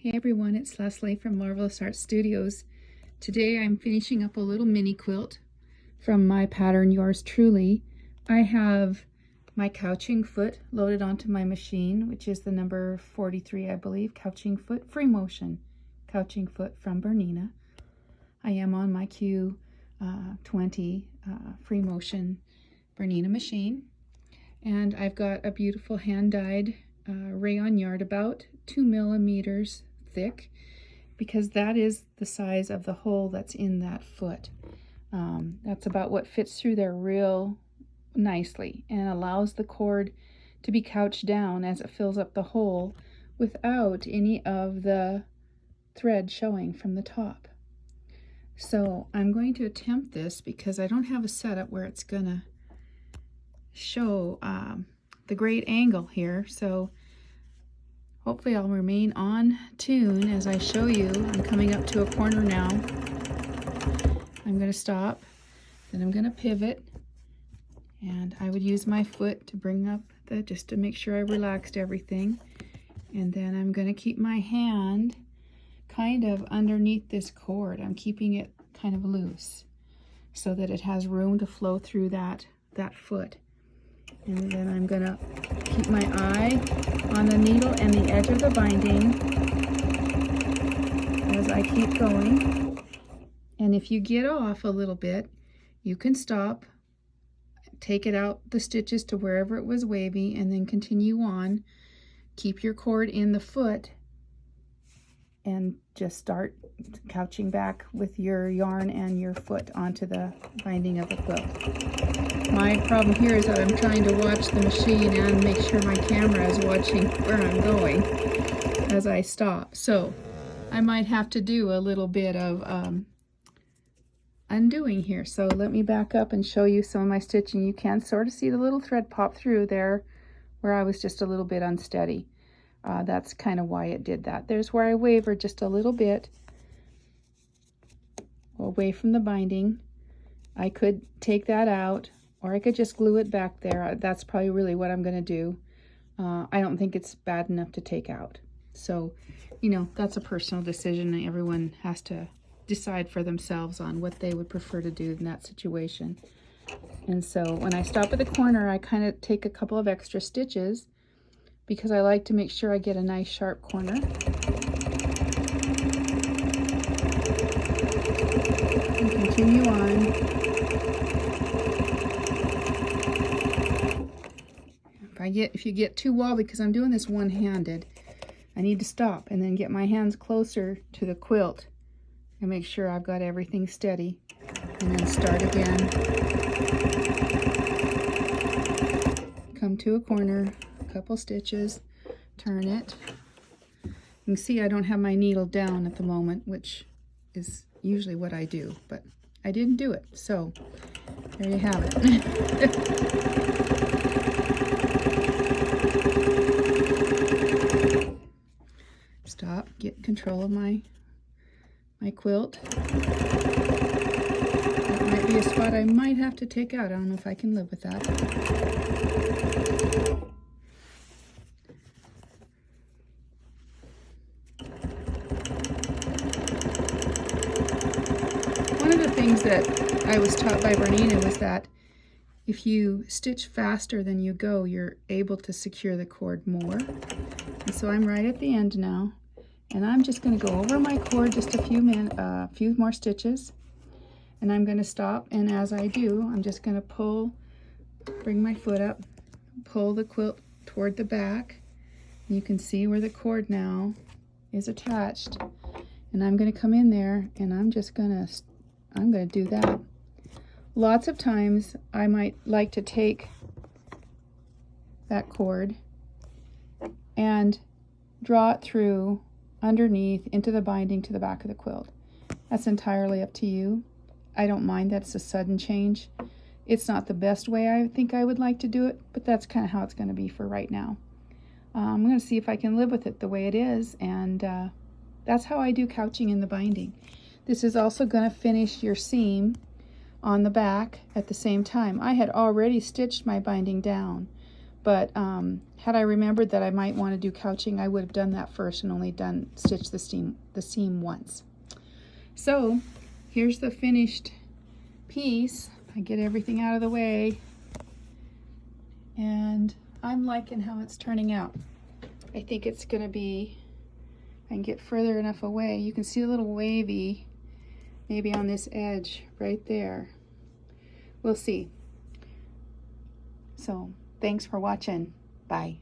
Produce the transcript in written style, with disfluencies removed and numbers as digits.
Hey everyone, it's Leslie from Marvelous Art Studios. Today I'm finishing up a little mini quilt from my pattern, Yours Truly. I have my couching foot loaded onto my machine, which is the number 43, I believe, couching foot, free motion couching foot from Bernina. I am on my Q20 free motion Bernina machine, and I've got a beautiful hand-dyed rayon yard, about 2 millimeters thick, because that is the size of the hole that's in that foot. That's about what fits through there real nicely and allows the cord to be couched down as it fills up the hole without any of the thread showing from the top. So I'm going to attempt this because I don't have a setup where it's gonna show the great angle here. So hopefully I'll remain on tune as I show you. I'm coming up to a corner now. I'm going to stop, then I'm going to pivot, and I would use my foot to bring up just to make sure I relaxed everything. And then I'm going to keep my hand kind of underneath this cord. I'm keeping it kind of loose so that it has room to flow through that foot. And then I'm going to keep my eye on the needle and the edge of the binding as I keep going. And if you get off a little bit, you can stop, take it out the stitches to wherever it was wavy, and then continue on. Keep your cord in the foot and just start couching back with your yarn and your foot onto the binding of the quilt. My problem here is that I'm trying to watch the machine and make sure my camera is watching where I'm going as I stop. So I might have to do a little bit of undoing here. So let me back up and show you some of my stitching. You can sort of see the little thread pop through there where I was just a little bit unsteady. That's kind of why it did that. There's where I wavered just a little bit away from the binding. I could take that out, or I could just glue it back there. That's probably really what I'm going to do. I don't think it's bad enough to take out. So, you know, that's a personal decision, and everyone has to decide for themselves on what they would prefer to do in that situation. And so when I stop at the corner, I kind of take a couple of extra stitches because I like to make sure I get a nice sharp corner. And continue on. If you get too wobbly, because I'm doing this one-handed, I need to stop and then get my hands closer to the quilt and make sure I've got everything steady, and then start again. Come to a corner, a couple stitches, turn it. You can see I don't have my needle down at the moment, which is usually what I do, but I didn't do it, so there you have it. Stop, get control of my quilt. That might be a spot I might have to take out. I don't know if I can live with that. One of the things that I was taught by Bernina was that if you stitch faster than you go, you're able to secure the cord more. And so I'm right at the end now. And I'm just going to go over my cord just a few more stitches, and I'm going to stop. And as I do, I'm just going to bring my foot up, pull the quilt toward the back. And you can see where the cord now is attached. And I'm going to come in there, and I'm going to do that. Lots of times I might like to take that cord and draw it through underneath into the binding to the back of the quilt. That's entirely up to you. I don't mind that it's a sudden change. It's not the best way I think I would like to do it, but that's kind of how it's going to be for right now. I'm going to see if I can live with it the way it is, and that's how I do couching in the binding. This is also going to finish your seam on the back at the same time. I had already stitched my binding down, But had I remembered that I might want to do couching, I would have done that first and only stitched the seam once. So here's the finished piece. I get everything out of the way, and I'm liking how it's turning out. I think it's going to be, I can get further enough away. You can see a little wavy maybe on this edge right there. We'll see. So thanks for watching. Bye.